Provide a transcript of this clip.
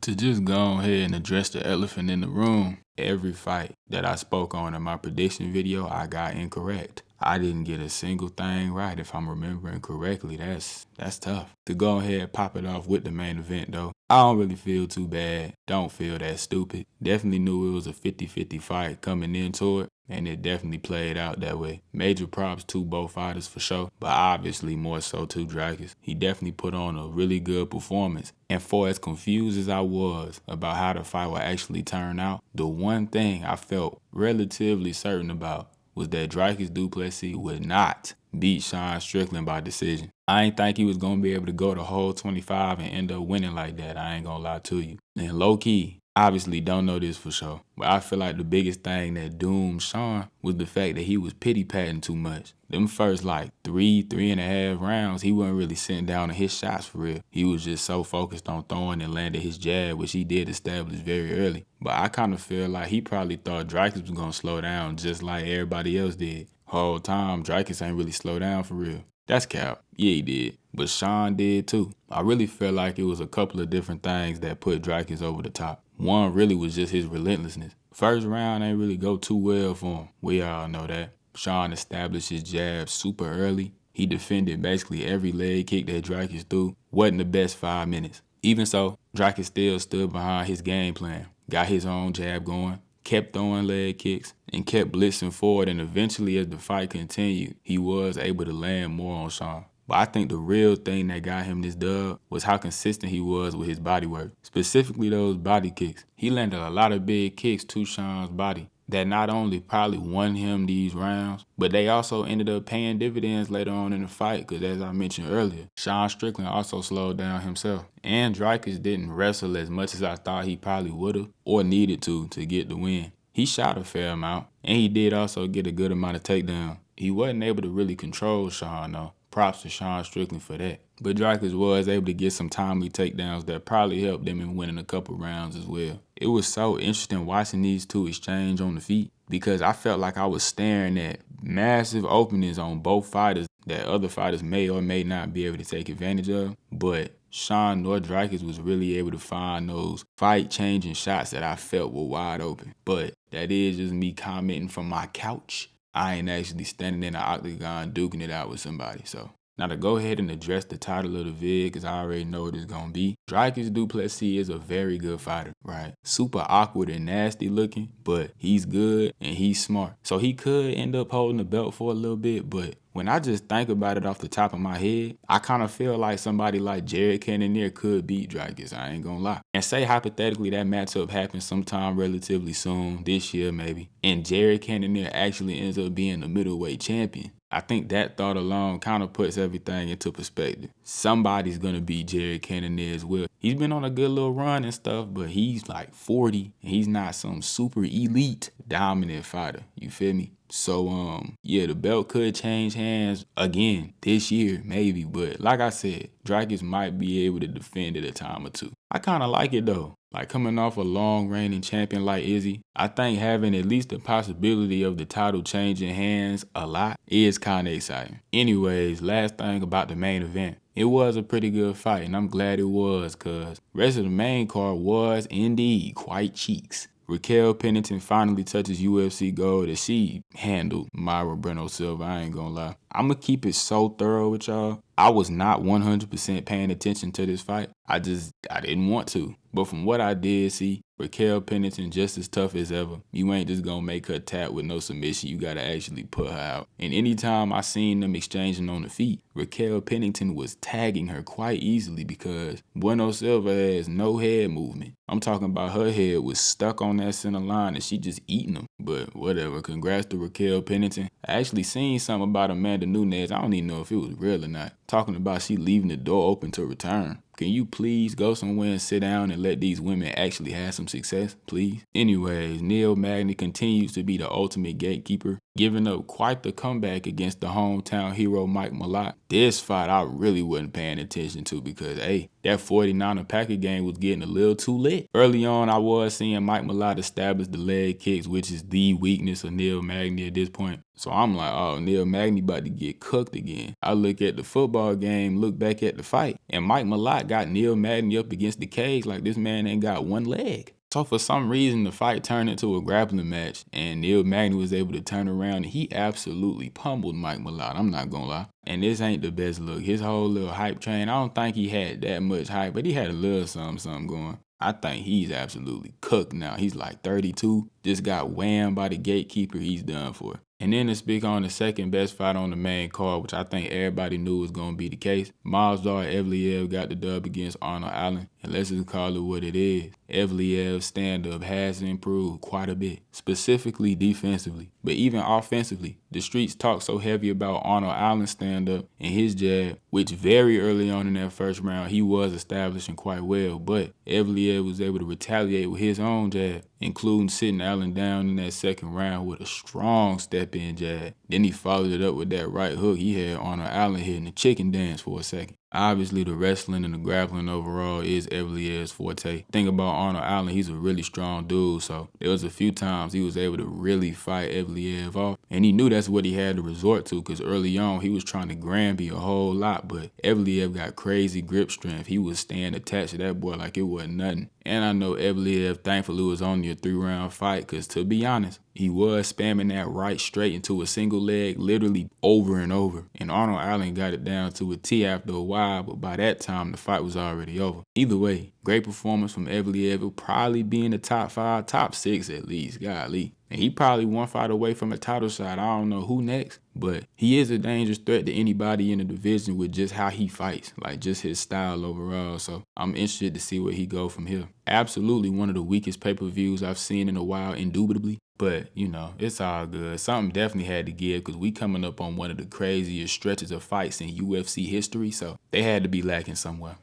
To just go ahead and address the elephant in the room, every fight that I spoke on in my prediction video, I got incorrect. I didn't get a single thing right if I'm remembering correctly. That's tough. To go ahead and pop it off with the main event though, I don't really feel too bad. Don't feel that stupid. Definitely knew it was a 50-50 fight coming into it, and it definitely played out that way. Major props to both fighters for sure, but obviously more so to Dracus. He definitely put on a really good performance. And for as confused as I was about how the fight would actually turn out, the one thing I felt relatively certain about was that Dracus du Plessis would not beat Sean Strickland by decision. I ain't think he was going to be able to go the whole 25 and end up winning like that. I ain't going to lie to you. And low key, obviously don't know this for sure, but I feel like the biggest thing that doomed Sean was the fact that he was pity-patting too much. Them first like 3.5 rounds, he wasn't really sitting down to his shots for real. He was just so focused on throwing and landing his jab, which he did establish very early. But I kind of feel like he probably thought Dracus was going to slow down just like everybody else did. Whole time, Dracus ain't really slow down for real. That's cap. Yeah, he did. But Sean did too. I really feel like it was a couple of different things that put Dracus over the top. One really was just his relentlessness. First round ain't really go too well for him. We all know that. Sean established his jab super early. He defended basically every leg kick that Dracus threw. Wasn't the best 5 minutes. Even so, Dracus still stood behind his game plan. Got his own jab going, kept throwing leg kicks, and kept blitzing forward, and eventually as the fight continued, he was able to land more on Sean. But I think the real thing that got him this dub was how consistent he was with his body work, specifically those body kicks. He landed a lot of big kicks to Sean's body that not only probably won him these rounds, but they also ended up paying dividends later on in the fight because, as I mentioned earlier, Sean Strickland also slowed down himself. And Dracus didn't wrestle as much as I thought he probably would have or needed to get the win. He shot a fair amount, and he did also get a good amount of takedowns. He wasn't able to really control Sean though. Props to Sean Strickland for that. But Dracus was able to get some timely takedowns that probably helped them in winning a couple rounds as well. It was so interesting watching these two exchange on the feet because I felt like I was staring at massive openings on both fighters that other fighters may or may not be able to take advantage of. But Sean nor Dracus was really able to find those fight-changing shots that I felt were wide open. But that is just me commenting from my couch. I ain't actually standing in the octagon duking it out with somebody. So now to go ahead and address the title of the vid, because I already know what it's going to be. Dracus du Plessis is a very good fighter, right? Super awkward and nasty looking, but he's good and he's smart. So he could end up holding the belt for a little bit, but when I just think about it off the top of my head, I kind of feel like somebody like Jared Cannonier could beat Dracus, I ain't gonna lie. And say hypothetically that matchup happens sometime relatively soon, this year maybe, and Jared Cannonier actually ends up being the middleweight champion. I think that thought alone kind of puts everything into perspective. Somebody's gonna beat Jared Cannonier as well. He's been on a good little run and stuff, but he's like 40 and he's not some super elite dominant fighter. You feel me? So, yeah, the belt could change hands again this year, maybe. But like I said, Dracus might be able to defend it a time or two. I kind of like it, though. Like, coming off a long reigning champion like Izzy, I think having at least the possibility of the title changing hands a lot is kind of exciting. Anyways, last thing about the main event. It was a pretty good fight, and I'm glad it was, because the rest of the main card was indeed quite cheeks. Raquel Pennington finally touches UFC gold as she handled Myra Breno Silva, I ain't gonna lie. I'm gonna keep it so thorough with y'all. I was not 100% paying attention to this fight. I didn't want to. But from what I did see, Raquel Pennington just as tough as ever. You ain't just gonna make her tap with no submission. You gotta actually put her out. And anytime I seen them exchanging on the feet, Raquel Pennington was tagging her quite easily because Bueno Silva has no head movement. I'm talking about her head was stuck on that center line and she just eating them. But whatever, congrats to Raquel Pennington. I actually seen something about Amanda Nunes. I don't even know if it was real or not. Talking about she leaving the door open to return. Can you please go somewhere and sit down and let these women actually have some success, please? Anyways, Neil Magny continues to be the ultimate gatekeeper, giving up quite the comeback against the hometown hero Mike Malott. This fight I really wasn't paying attention to because, hey, that 49er Packer game was getting a little too lit. Early on, I was seeing Mike Malott establish the leg kicks, which is the weakness of Neil Magny at this point. So I'm like, oh, Neil Magny about to get cooked again. I look at the football game, look back at the fight, and Mike Malott got Neil Magny up against the cage like this man ain't got one leg. So for some reason, the fight turned into a grappling match, and Neil Magny was able to turn around, and he absolutely pummeled Mike Malott, I'm not gonna lie. And this ain't the best look. His whole little hype train, I don't think he had that much hype, but he had a little something going. I think he's absolutely cooked now. He's like 32, just got whammed by the gatekeeper, he's done for. And then to speak on the second best fight on the main card, which I think everybody knew was going to be the case, Movsar Evliev got the dub against Arnold Allen. And let's just call it what it is. Evliev's stand-up has improved quite a bit, specifically defensively. But even offensively, the streets talk so heavy about Arnold Allen's stand-up and his jab, which very early on in that first round, he was establishing quite well. But Evliev was able to retaliate with his own jab, including sitting Allen down in that second round with a strong step-in jab. Then he followed it up with that right hook. He had Arnold Allen hitting the chicken dance for a second. Obviously, the wrestling and the grappling overall is Evliev's forte. Think about Arnold Allen, he's a really strong dude, so there was a few times he was able to really fight Evliev off, and he knew that's what he had to resort to because early on he was trying to Granby a whole lot, but Evliev got crazy grip strength. He was staying attached to that boy like it wasn't nothing. And I know Evliev thankfully was only a 3-round fight because, to be honest, he was spamming that right straight into a single leg literally over and over. And Arnold Allen got it down to a T after a while, but by that time the fight was already over. Either way, great performance from Evliev. Will probably be in the top 5, top 6 at least, golly. And he probably one fight away from a title shot. I don't know who next, but he is a dangerous threat to anybody in the division with just how he fights, like just his style overall. So I'm interested to see where he go from here. Absolutely one of the weakest pay-per-views I've seen in a while, indubitably. But, you know, it's all good. Something definitely had to give because we coming up on one of the craziest stretches of fights in UFC history, so they had to be lacking somewhere.